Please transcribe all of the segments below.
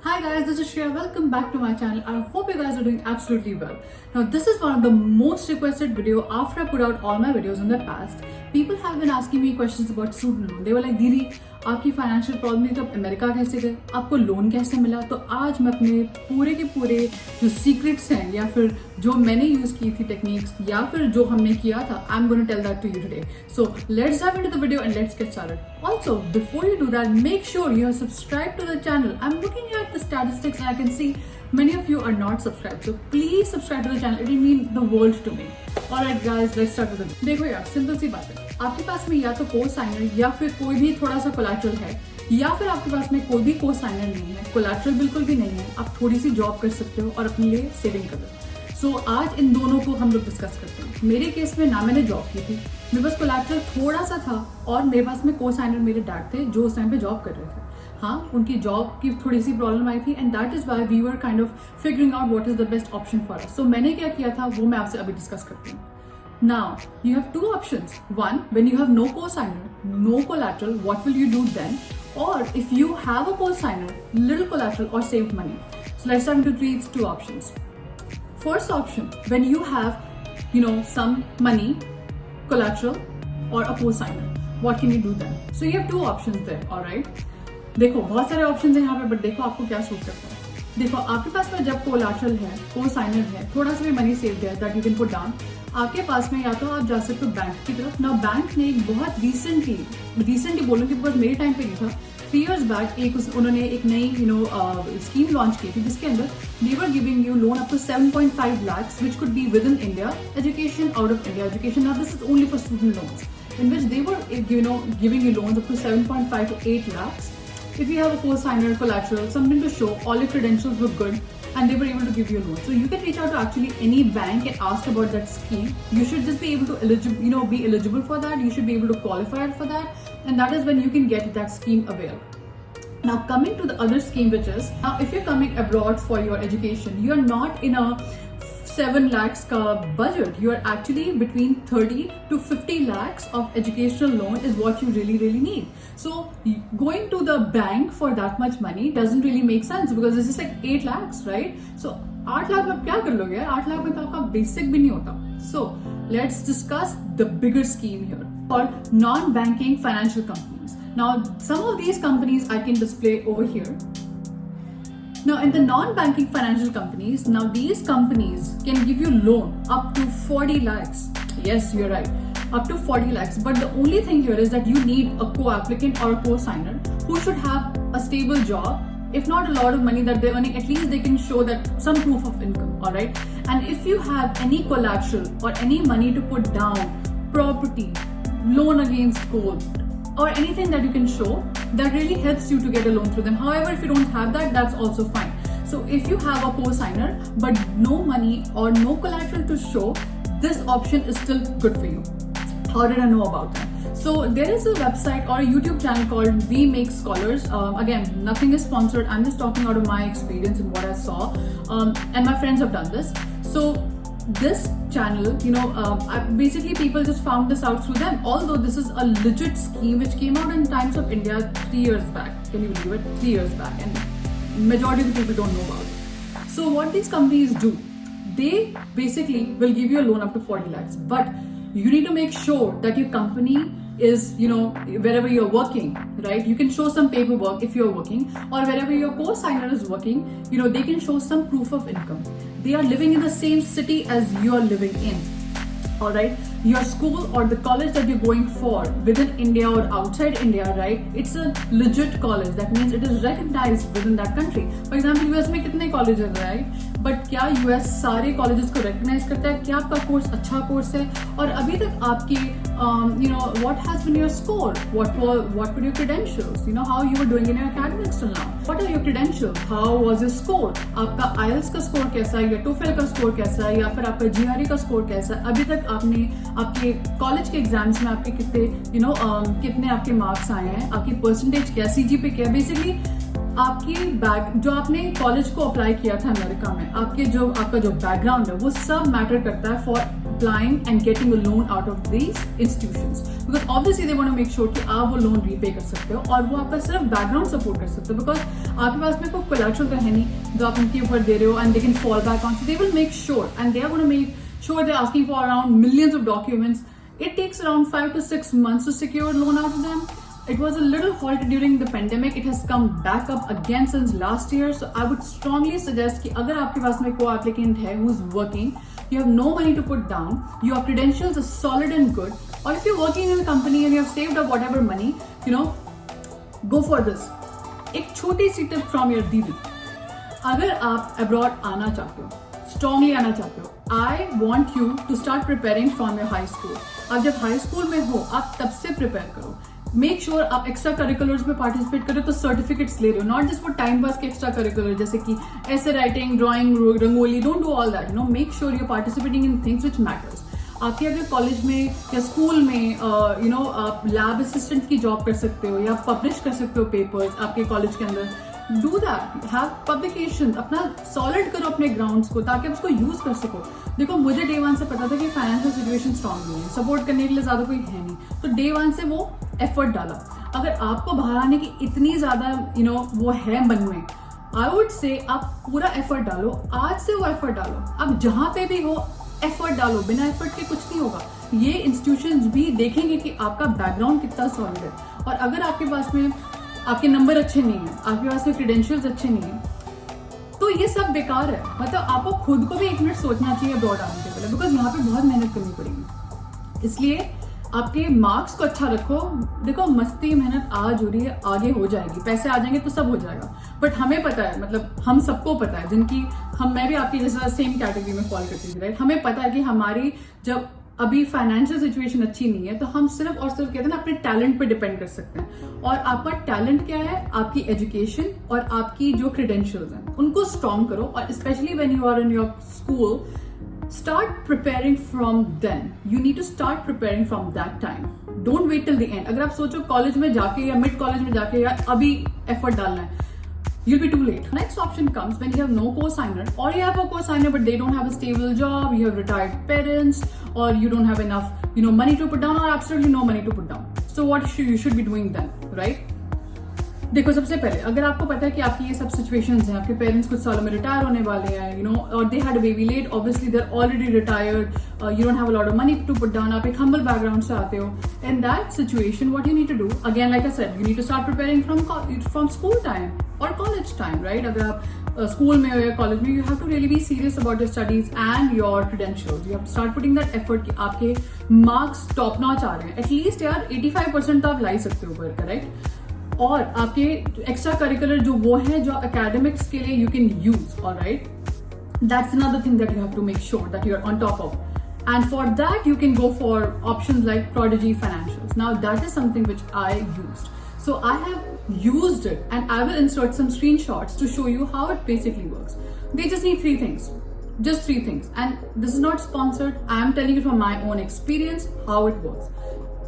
Hi guys, this is Shreya. Welcome back to my channel. I hope you guys are doing absolutely well. Now this is one of the most requested video after I put out all my videos in the past. People have been asking me questions about student loan. They were like, दीदी आपकी financial problem नहीं तो आप America कैसे गए, आपको loan कैसे मिला। तो आज मैं अपने पूरे के पूरे जो सीक्रेट्स हैं या फिर जो मैंने यूज की थी टेक्निक्स या फिर जो हमने किया था, I am gonna tell that to you today. So let's dive into the video and let's get started. Also, before you do that, make sure you are subscribed to the channel. I'm looking at the statistics and I can see many of you are not subscribed. So please subscribe to the channel. It will mean the world to me. Alright guys, let's start with it. देखो यार, simple सी बात है. आपके पास में या तो कोसाइनर या फिर कोई भी थोड़ा सा कोलैटरल है, या फिर आपके पास में कोई भी कोसाइनर नहीं है, कोलैटरल बिल्कुल भी नहीं है, आप थोड़ी सी जॉब कर सकते हो और अपने लिए सेविंग कर लो. सो आज इन दोनों को हम लोग डिस्कस करते हैं. मेरे केस में ना मैंने जॉब की थी, मेरे पास कोलैटरल थोड़ा सा था और मेरे पास में कोसाइनर मेरे डैड थे जो उस टाइम पे जॉब कर रहे थे. हाँ, उनकी जॉब की थोड़ी सी प्रॉब्लम आई थी and that is why we were kind of figuring out what is the best option for us. So मैंने क्या किया था वो मैं आपसे अभी डिस्कस करती हूँ. Now, you have two options. One, when you have no cosigner, no collateral, what will you do then? Or if you have a cosigner, little collateral or saved money. So let's dive into these two options. First option, when you have, some money, collateral or a cosigner, what can you do then? So you have two options there, alright? देखो बहुत सारे options हैं यहाँ पे, but देखो आपको क्या suit करता है. देखो आपके पास में जब कोलैटरल है, कोसाइनर है, थोड़ा सा भी मनी सेव्ड है that you can put down, आपके पास में या तो आप जा सकते हो बैंक की तरफ. ना बैंक ने एक बहुत रिसेंटली बोलूँ कि बिकॉज मेरे टाइम पे नहीं था, 3 years बैक उन्होंने एक नई स्कीम लॉन्च की थी जिसके अंदर they were giving you loan up to 7.5 lakhs which could be within India, education out of India education. Now this is only for student loans in which they were giving you loans up to 7.5 to 8 lakhs. If you have a cosigner, collateral, something to show, all your credentials look good, and they were able to give you a loan. So you can reach out to actually any bank and ask about that scheme. You should just be able to be eligible for that. You should be able to qualify for that, and that is when you can get that scheme available. Now coming to the other scheme, which is now if you're coming abroad for your education, you are not in a 7 lakhs ka budget. You are actually between 30 to 50 lakhs of educational loan is what you really need. So going to the bank for that much money doesn't really make sense because this is like 8 lakhs, right? So 8 lakh में क्या कर लोगे यार? 8 लाख में तो आपका basic भी नहीं होता. So let's discuss the bigger scheme here called non-banking financial companies. Now some of these companies I can display over here. Now in the non-banking financial companies, now these companies can give you loan up to 40 lakhs. Yes, you're right, up to 40 lakhs. But the only thing here is that you need a co-applicant or a co-signer who should have a stable job. If not a lot of money that they're earning, at least they can show that some proof of income, alright? And if you have any collateral or any money to put down, property, loan against gold, or anything that you can show, that really helps you to get a loan through them. However, if you don't have that, that's also fine. So if you have a co-signer but no money or no collateral to show, this option is still good for you. How did I know about that? So there is a website or a YouTube channel called We Make Scholars. Again, nothing is sponsored. I'm just talking out of my experience and what I saw. And my friends have done this. So this channel, basically people just found this out through them. Although this is a legit scheme which came out in Times of India 3 years back. Can you believe it? 3 years back, and majority of the people don't know about it. So what these companies do, they basically will give you a loan up to 40 lakhs, but you need to make sure that your company is, wherever you're working, right? You can show some paperwork if you're working, or wherever your co-signer is working, they can show some proof of income. They are living in the same city as you're living in, alright? Your school or the college that you're going for within India or outside India, right? It's a legit college. That means it is recognized within that country. For example, US में कितने colleges हैं, right? But क्या US सारे colleges को recognize करता है? क्या आपका course अच्छा course है? और अभी तक आपकी what has been your score? What were your credentials? How you were doing in your academics till now? What are your credentials? How was your score? आपका IELTS का score कैसा है? या TOEFL का score कैसा है? या फिर आपका GRE का score कैसा है? अभी तक आपके कॉलेज के एग्जाम्स में आपके कितने आपके मार्क्स आए हैं, आपकी परसेंटेज क्या, CGPA क्या, बेसिकली आपकी जो आपने कॉलेज को अप्लाई किया था अमेरिका में, आपका जो बैकग्राउंड है वो सब मैटर करता है for applying and getting a loan out of these institutions, because obviously they want to make sure कि आप वो loan repay कर सकते हो और वो आपका सिर्फ background support कर सकते हो, because आपके पास में कोई collateral तो है नहीं जो आप उनके ऊपर दे रहे हो, and they can fall back on. So they will make sure, and they are going to make sure they're asking for around millions of documents. It takes around 5 to 6 months to secure a loan out of them. It was a little halted during the pandemic. It has come back up again since last year. So I would strongly suggest कि अगर आपके पास में कोई applicant है who's working, you have no money to put down, your credentials are solid and good, or if you're working in a company and you have saved up whatever money, go for this. एक छोटी सी tip from your दीदी, अगर आप abroad आना चाहते हो, strongly आना चाहते हो, I want you to start preparing from your high school. आप जब high school में हो, आप तब से prepare करो. मेक श्योर आप एक्स्ट्रा करिकुलर्स में पार्टिसिपेट करो तो सर्टिफिकेट्स ले रहे हो, not just for time pass के एक्स्ट्रा करिकुलर जैसे कि ऐसे writing, drawing, rangoli. Don't do all that. Make sure you are participating in things which matters. आपके अगर कॉलेज में या स्कूल में आप लैब असिस्टेंट की जॉब कर सकते हो या पब्लिश कर सकते हो पेपर्स आपके कॉलेज के अंदर, डू दैट. Have publication. अपना सॉलिड करो अपने ग्राउंड्स को ताकि आप उसको यूज कर सको. देखो मुझे डे वन से पता था कि फाइनेंशियल सिचुएशन स्ट्रांग नहीं है, सपोर्ट करने के लिए ज्यादा कोई है नहीं, तो डे वन से वो एफर्ट डाला. अगर आपको बाहर आने की इतनी ज्यादा वो है मन में, आई वुड से आप पूरा एफर्ट डालो. आज से वो एफर्ट डालो. आप जहां पे भी हो एफर्ट डालो. बिना एफर्ट के कुछ नहीं होगा. ये इंस्टीट्यूशंस भी देखेंगे कि आपका बैकग्राउंड कितना सॉलिड है. और अगर आपके पास में आपके नंबर अच्छे नहीं है, आपके पास में क्रेडेंशियल्स अच्छे नहीं है, तो ये सब बेकार है. मतलब आपको खुद को भी एक मिनट सोचना चाहिए अब्रॉड आने के पहले, बिकॉज यहाँ पे बहुत मेहनत करनी पड़ेगी. इसलिए आपके मार्क्स को अच्छा रखो. देखो मस्ती मेहनत आज हो रही है, आगे हो जाएगी. पैसे आ जाएंगे तो सब हो जाएगा. बट हमें पता है, मतलब हम सबको पता है, जिनकी मैं भी आपकी जैसा सेम कैटेगरी में फॉल करती थी, राइट. हमें पता है कि हमारी जब अभी फाइनेंशियल सिचुएशन अच्छी नहीं है तो हम सिर्फ और सिर्फ कहते हैं ना अपने टैलेंट पे डिपेंड कर सकते हैं. और आपका टैलेंट क्या है? आपकी एजुकेशन और आपकी जो क्रेडेंशियल्स हैं उनको स्ट्रॉन्ग करो. और specially when you are in your school, start preparing from then. You need to start preparing from that time. Don't wait till the end. अगर आप सोचो कॉलेज में जाके या मिड कॉलेज में जाके यार अभी एफर्ट डालना है, you'll be too late. Next option comes when you have no cosigner, or you have a cosigner but they don't have a stable job, you have retired parents, or you don't have enough money to put down, or absolutely no money to put down. So what you should be doing then, right? देखो सबसे पहले अगर आपको पता है कि आपकी ये सब सिचुएशंस हैं, आपके पेरेंट्स कुछ सालों में रिटायर होने वाले हैं, और they had a baby late, obviously they are already retired, you don't have a lot of money to put down, आप एक हम्बल बैकग्राउंड से आते हो. In that situation what you need to do, again like I said, you need to start preparing from school time और college time, right. अगर आप school में हो या कॉलेज में, you have to really be serious about your studies and your credentials. You have to start putting that effort कि आपके marks top notch आ रहे हैं. एटलीस्ट यार 85% तो आप ला ही सकते हो ऊपर, करेक्ट. और आपके एक्स्ट्रा करिकुलर जो वो है जो एकेडमिक्स के लिए you can use, alright. That's another thing that you have to make sure that you are on top of. And for that, you can go for options like Prodigy Financials. Now that is something which I used. So I have used it and I will insert some screenshots to show you how it basically works. They just need 3 things. Just 3 things. And this is not sponsored. I am telling you from my own experience how it works.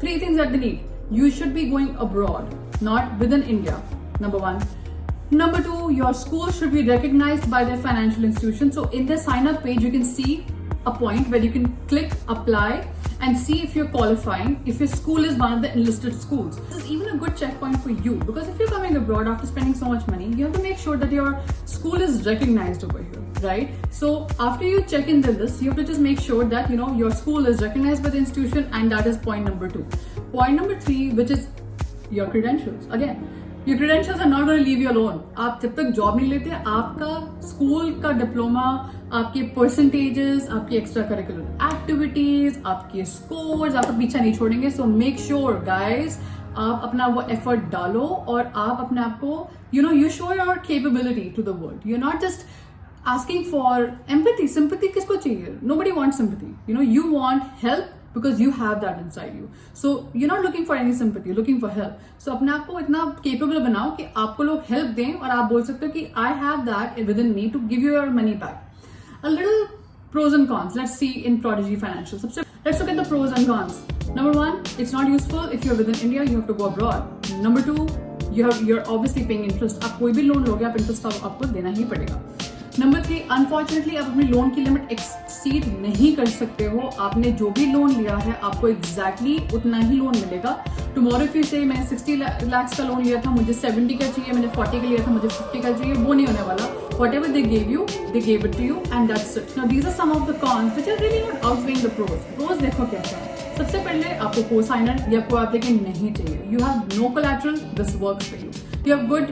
3 things that they need. You should be going abroad, not within India. Number 1. Number 2, your school should be recognized by their financial institution. So in the sign up page, you can see a point where you can click apply and see if you're qualifying, if your school is one of the enlisted schools. This is even a good checkpoint for you, because if you're coming abroad after spending so much money, you have to make sure that your school is recognized over here, right? So after you check in the list, you have to just make sure that your school is recognized by the institution, and that is point number 2. Point number 3, which is your credentials. Again, your credentials are not going to leave you alone. आप जब तक job नहीं लेते, आपका school का diploma, आपके percentages, आपकी extra curricular activities, आपके स्कोर्स आपका पीछा नहीं छोड़ेंगे. सो मेक श्योर गाइज, आप अपना वो एफर्ट डालो और आप अपने आप को you show your capability to the world. You're not just asking for empathy. Sympathy किसको चाहिए? Nobody wants sympathy. You want help because you have that inside you. So you're not looking for any sympathy, you're looking for help. So अपने आप को इतना capable बनाओ कि आपको लोग help दें और आप बोल सकते हो कि I have that within me to give you your money back. A little pros and cons. Let's see in Prodigy Financial. Let's look at the pros and cons. Number 1, it's not useful if you're within India. You have to go abroad. Number 2, you're obviously paying interest. आप कोई भी loan लोगे, आप interest आपको देना ही पड़ेगा. Number 3, unfortunately आप अपनी लोन की लिमिट एक्सीड नहीं कर सकते हो। आपने जो भी लोन लिया है आपको एग्जैक्टली उतना ही लोन मिलेगा। टुमारो इफ यू से मैंने 60 लाख का लोन लिया था, मुझे 70 का चाहिए, मैंने 40 का लिया था, मुझे 50 का चाहिए, वो नहीं होने वाला। Whatever they gave you, they gave it to you and that's it. Now these are some of the cons which are really not outweighing the pros. Pros देखो क्या है। सबसे पहले आपको कोसाइनर या कोएप्लिकेंट नहीं चाहिए। You have no collateral, this works for you. You have good,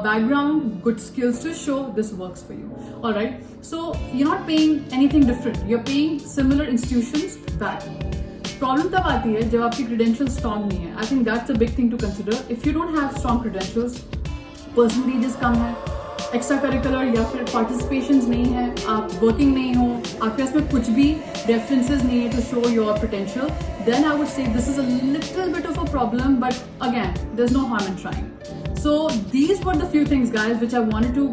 background, good skills to show, this works for you. All right. So you're not paying anything different. You're paying similar institutions back. Problem तब आती है जब आपकी credential strong नहीं है। I think that's a big thing to consider. If you don't have strong credentials, percentages कम है, extra curricular या फिर पार्टिसिपेशन नहीं है, आप वर्किंग नहीं हो, आपके पास में कुछ भी रेफरेंसेज नहीं है to show your potential, then I would say this is a little bit of a problem, but again there is no harm in trying. So these were the few things guys which I wanted to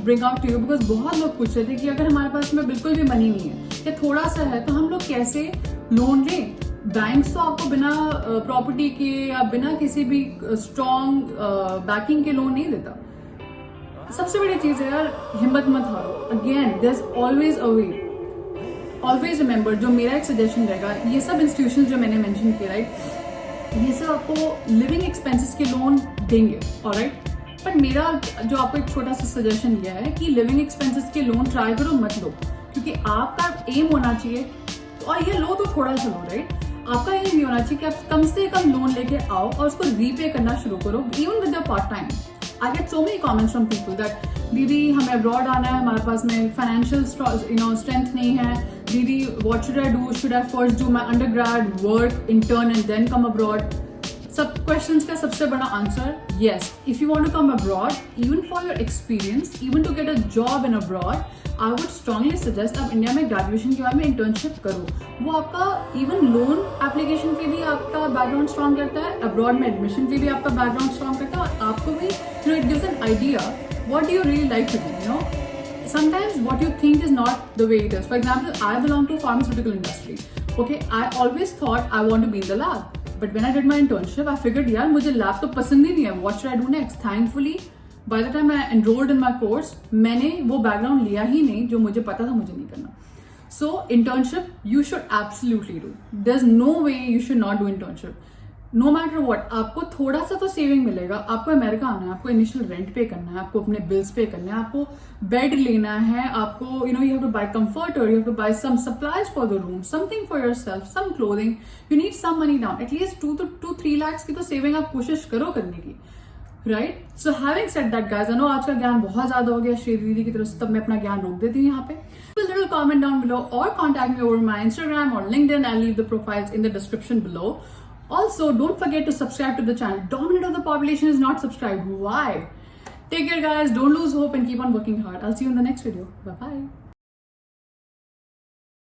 bring out to you, because बहुत लोग पूछ रहे थे कि अगर हमारे पास में बिल्कुल भी मनी नहीं है या थोड़ा सा है तो हम लोग कैसे लोन लें। बैंक्स तो आपको बिना प्रॉपर्टी के या बिना किसी भी स्ट्रॉन्ग बैकिंग के लोन नहीं देता। सबसे बड़ी चीज है यार, हिम्मत मत हारो। Again there is always a way. Always remember, जो मेरा एक सजेशन रहेगा, ये सब इंस्टीट्यूशन जो मैंने मेंशन किया, राइट, ये सब आपको लिविंग एक्सपेंसेस के लोन देंगे, ऑलराइट, बट मेरा जो आपको एक छोटा सा सजेशन ये है कि लिविंग एक्सपेंसेस के लोन ट्राई करो मत लो, क्योंकि आपका एम होना चाहिए, और ये लो तो थोड़ा सा लो, राइट, आपका एम ये होना चाहिए कि आप कम से कम लोन लेके आओ और उसको रीपे करना शुरू करो, even with the part time. I get so many comments from people that दीदी हमें अब्रॉड आना है, हमारे पास में फाइनेंशियल स्ट्रेंथ नहीं है, दीदी what should I do? Should I first do my undergrad, work, intern and then come abroad? सब क्वेश्चंस का सबसे बड़ा answer yes. If you want to come abroad, even for your experience, even to get a job in abroad, I would strongly suggest आप India में graduation के बाद में internship करो। वो आपका इवन लोन एप्लीकेशन के लिए आपका बैकग्राउंड स्ट्रॉन्ग करता है, अब्रॉड में एडमिशन के लिए आपका बैकग्राउंड स्ट्रॉन्ग करता है, और आपको भी it gives an idea what do you really like to do, Sometimes what you think is not the way it is. For example, I belong to pharmaceutical industry. Okay, I always thought I want to be in the lab. But when I did my internship, I figured, यार मुझे lab तो पसंद ही नहीं है. What should I do next? Thankfully, by the time I enrolled in my course, मैंने वो background लिया ही नहीं जो मुझे पता था मुझे नहीं करना. So internship, you should absolutely do. There's no way you should not do internship. No matter what, आपको थोड़ा सा तो सेविंग मिलेगा। आपको अमेरिका आना है, आपको इनिशियल रेंट पे करना है, आपको अपने बिल्स पे करना है, आपको बेड लेना है, आपको you have to buy comforter, you have to buy some supplies for the room, something for yourself, some clothing, you need some money down. At least 2 to 3 lakhs की तो सेविंग आप कोशिश करो करने की, right. So having said that guys, I know आज का ज्ञान बहुत ज्यादा हो गया श्री दीदी की तरफ से, तब मैं अपना ज्ञान रोक देती हूँ यहाँ पे। Little comment down below or contact me over my Instagram or LinkedIn. I'll leave the profiles in the description below. Also, don't forget to subscribe to the channel. Dominant of the population is not subscribed. Why? Take care guys, don't lose hope and keep on working hard. I'll see you in the next video. Bye bye.